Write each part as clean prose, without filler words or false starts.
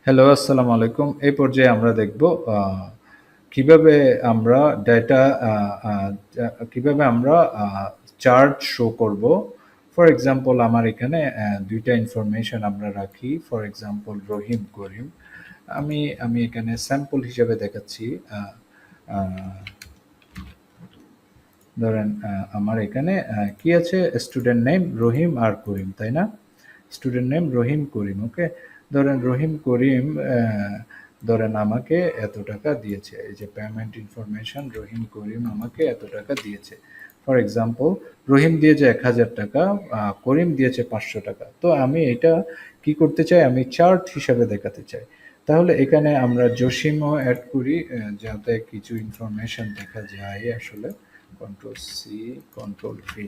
Hello, আসসালামু আলাইকুম। এই পর্যায়ে আমরা দেখব আ কিভাবে আমরা ডেটা আ আ যা কিভাবে আমরা আ চার্ট শো করব। ফর এক্সাম্পল আমার এখানে ২ টা ইনফরমেশন আমরা রাখি। ফর এক্সাম্পল রহিম, করিম। আমি এখানে স্যাম্পল হিসেবে দেখাচ্ছি। আ আ ধরেন আমার এখানে কি আছে? স্টুডেন্ট নেম রহিম আর করিম, তাই না? স্টুডেন্ট নেম রহিম, করিম, ওকে? ধরেন রহিম, করিম ধরেন আমাকে এত টাকা দিয়েছে। এই যে পেমেন্ট ইনফরমেশন রহিম, করিম আমাকে এত টাকা দিয়েছে। ফর এক্সাম্পল রহিম দিয়েছে ১,০০০ টাকা, করিম দিয়েছে ৫০০ টাকা। তো আমি এটা কি করতে চাই? আমি চার্ট হিসাবে দেখাতে চাই। তাহলে এখানে আমরা জসিমও এড করি যাতে কিছু ইনফরমেশন দেখা যায় আসলে। Control C, control V.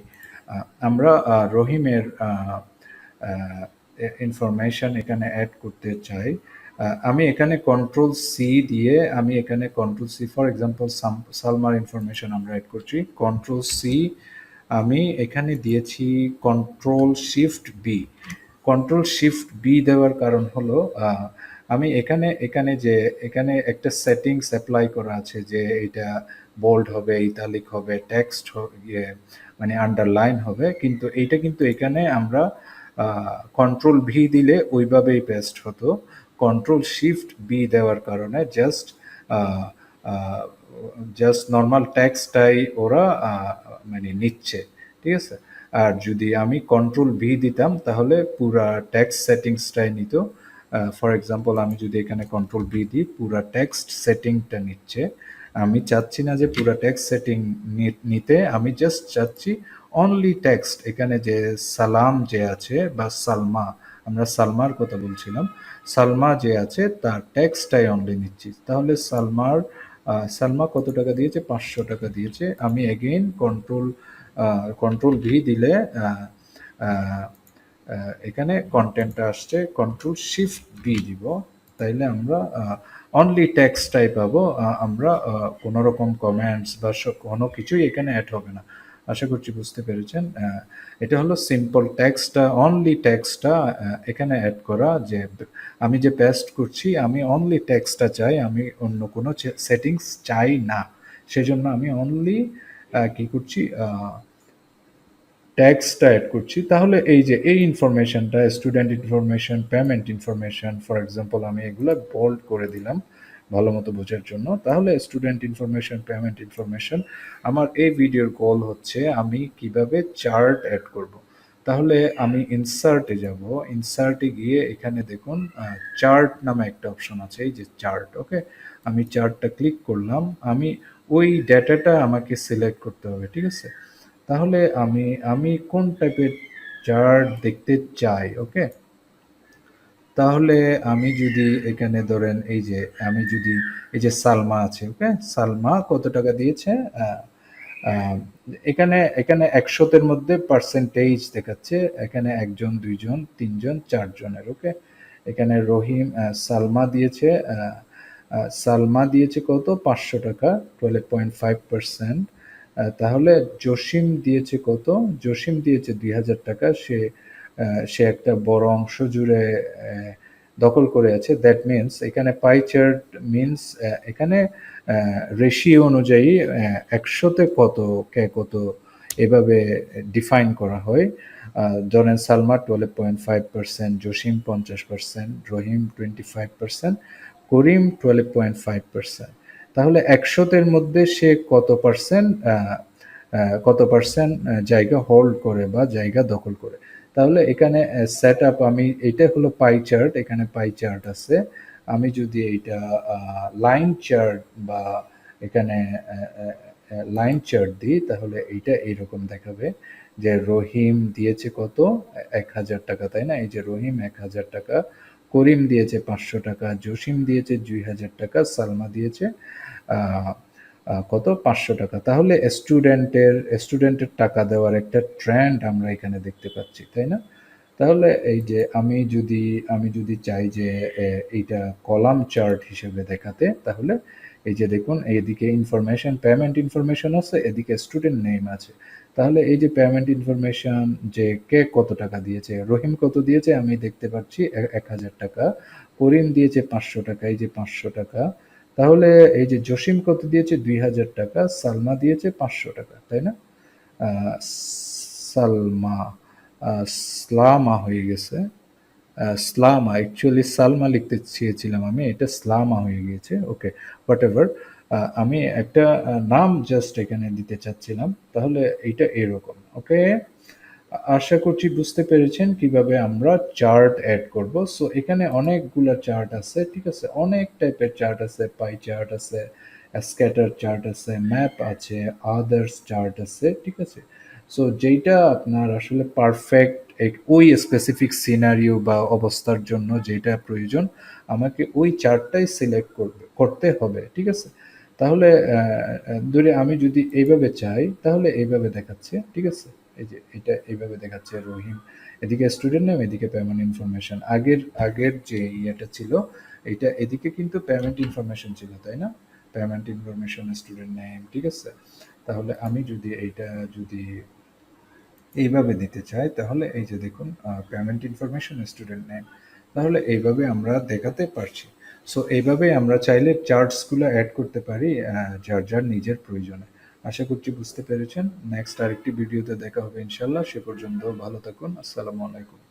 আমরা রহিমের ইনফরমেশন এখানে অ্যাড করতে চাই। আমি এখানে কন্ট্রোল সি দিয়ে আমি এখানে কন্ট্রোল সি ফর এক্সাম্পল সালমার ইনফরমেশন আমরা অ্যাড করছি। কন্ট্রোল সি আমি এখানে দিয়েছি control shift B. Control shift B দেওয়ার কারণ হলো আমি এখানে এখানে যে এখানে একটা সেটিংস অ্যাপ্লাই করা আছে যে এটা বোল্ড হবে, ইতালিক হবে, টেক্সট ইয়ে মানে আন্ডারলাইন হবে, কিন্তু এইটা কিন্তু এখানে আমরা কন্ট্রোল ভি দিলে ওইভাবেই পেস্ট হতো। কন্ট্রোল শিফট বি দেওয়ার কারণে জাস্ট নর্মাল ট্যাক্সটাই ওরা মানে নিচ্ছে, ঠিক আছে? আর যদি আমি কন্ট্রোল ভি দিতাম তাহলে পুরা ট্যাক্স সেটিংসটাই নিত। ফর এক্সাম্পল আমি যদি এখানে কন্ট্রোল ভি দিই পুরা টেক্সট সেটিংটা নিচ্ছে। আমি চাচ্ছি না যে পুরা টেক্সট সেটিং নিতে, আমি জাস্ট চাচ্ছি অনলি টেক্সট। এখানে যে সালাম যে আছে বা সালমা, আমরা সালমার কথা বলছিলাম, সালমা যে আছে তার টেক্সটটাই অনলি নিচ্ছি। তাহলে সালমা কত টাকা দিয়েছে? ৫০০ টাকা দিয়েছে। আমি এগেইন কন্ট্রোল ভি দিলে এখানে কন্টেন্টটা আসছে, কন্ট্রোল শিফট বি দিব, তাইলে আমরা অনলি টেক্সটটাই পাবো। আমরা কোনো রকম কমেন্টস বা কোনো কিছুই এখানে অ্যাড হবে না। আশা করছি বুঝতে পেরেছেন। এটা হলো সিম্পল টেক্সটটা, অনলি টেক্সটটা এখানে অ্যাড করা, যে আমি যে পেস্ট করছি আমি অনলি টেক্সটটা চাই, আমি অন্য কোনো সেটিংস চাই না। সেজন্য আমি অনলি কি করছি, ট্যাক্সটা এড করছি। তাহলে এই যে এই ইনফরমেশনটা, student information, payment information, for example আমি এগুলো বোল্ড করে দিলাম ভালো মতো বোঝার জন্য। তাহলে স্টুডেন্ট ইনফরমেশন, পেমেন্ট ইনফরমেশন, আমার এই ভিডিওর গোল হচ্ছে আমি কিভাবে চার্ট অ্যাড করব। তাহলে আমি ইনসার্টে যাব, ইনসার্টে গিয়ে এখানে দেখুন চার্ট নামে একটা অপশন আছে, এই যে চার্ট, ওকে? আমি চার্টটা ক্লিক করলাম। আমি ওই ডেটাটা আমাকে সিলেক্ট করতে হবে, ঠিক আছে? তাহলে আমি আমি কোন টাইপের চার্ট দেখতে চাই, ওকে? তাহলে আমি যদি এখানে ধরেন এই যে আমি যদি এই যে সালমা আছে, ওকে? সালমা কত টাকা দিয়েছে? আহ, এখানে এখানে ১০০-তের মধ্যে পার্সেন্টেজ দেখাচ্ছে। এখানে ১ জন, ২ জন, ৩ জন, ৪ জনের, ওকে? এখানে রহিম সালমা দিয়েছে সালমা দিয়েছে কত? ৫০০ টাকা, 12.5%। তাহলে জসিম দিয়েছে কত? জসিম দিয়েছে ২,০০০ টাকা। সে একটা বড় অংশ জুড়ে দখল করে আছে। দ্যাট মিনস এখানে পাই চার্ট মিনস এখানে রেশিও অনুযায়ী ১০০-তে কত কে কত এভাবে ডিফাইন করা হয়। ধরেন সালমা 12.5%, জসিম 50%, রহিম 25%, করিম 12.5%। তাহলে ১০০-তের মধ্যে সে কত পার্সেন্ট জায়গা হোল্ড করে বা জায়গা দখল করে। তাহলে এখানে সেট আপ, আমি এটা হলো পাই চার্ট, এখানে পাই চার্ট আছে। আমি যদি এইটা লাইন চার্ট বা এখানে লাইন চার্ট দিই তাহলে এইটা এইরকম দেখাবে যে রহিম দিয়েছে কত? ১,০০০ টাকা, তাই না? এই যে রহিম ১,০০০ টাকা, করিম দিয়েছে ৫০০ টাকা, জসিম দিয়েছে ২,০০০ টাকা, সালমা দিয়েছে আহ, কত? ৫০০ টাকা। তাহলে স্টুডেন্টের টাকা দেওয়ার একটা ট্রেন্ড আমরা এখানে দেখতে পাচ্ছি, তাই না? তাহলে এই যে আমি যদি চাই যে এইটা কলাম চার্ট হিসেবে দেখাতে, তাহলে এই যে দেখুন এইদিকে ইনফরমেশন, পেমেন্ট ইনফরমেশন আছে, এদিকে স্টুডেন্ট নেম আছে। তাহলে এই যে পেমেন্ট ইনফরমেশন, যে কে কত টাকা দিয়েছে, রহিম কত দিয়েছে আমি দেখতে পাচ্ছি ১,০০০ টাকা, করিম দিয়েছে ৫০০ টাকা, এই যে ৫০০ টাকা। তাহলে এই যে জসিম কত দিয়েছে ২,০০০ টাকা, সালমা দিয়েছে ৫০০ টাকা, তাই না? আহ, সালমা, স্লামা হয়ে গেছে, স্লামা, অ্যাকচুয়ালি সালমা লিখতে চেয়েছিলাম আমি, এটা স্লামা হয়ে গিয়েছে। ওকে, হোয়াট এভার। আমি একটা নাম জাস্ট এখানে দিতে চাচ্ছিলাম, তাহলে এইটা এরকম। ওকে, আশা করছি বুঝতে পেরেছেন কিভাবে আমরা চার্ট অ্যাড করব। সো এখানে অনেকগুলা চার্ট আছে, ঠিক আছে, অনেক টাইপের চার্ট আছে, পাই চার্ট আছে, স্ক্যাটার চার্ট আছে, ম্যাপ আছে, আদার্স চার্ট আছে, ঠিক আছে। সো যেইটা আপনার আসলে পারফেক্ট ওই স্পেসিফিক সিনারিও বা অবস্থার জন্য যেটা প্রয়োজন, আমাকে ওই চার্টটাই সিলেক্ট করতে হবে, ঠিক আছে। তাহলে ধরে আমি যদি এইভাবে চাই তাহলে এইভাবে দেখাচ্ছে, ঠিক আছে। এই যে এটা এইভাবে দেখাচ্ছে রহিম, এদিকে স্টুডেন্ট নেম, এদিকে পেমেন্ট ইনফরমেশন। আগের আগের যে ইয়েটা ছিল, এটা এদিকে কিন্তু পেমেন্ট ইনফরমেশন ছিল, তাই না? পেমেন্ট ইনফরমেশন, স্টুডেন্ট নেম, ঠিক আছে। তাহলে আমি যদি এইটা যদি এইভাবে দিতে চাই, তাহলে এই যে দেখুন, পেমেন্ট ইনফরমেশন, স্টুডেন্ট নেম, তাহলে এইভাবে আমরা দেখাতে পারছি। সো এইভাবে আমরা চাইলে চার্টসগুলো অ্যাড করতে পারি যার যার নিজের প্রয়োজনে। আশা করছি বুঝতে পেরেছেন। নেক্সট আরেকটি ভিডিওতে দেখা হবে ইনশাল্লাহ। সে পর্যন্ত ভালো থাকুন। আসসালামু আলাইকুম।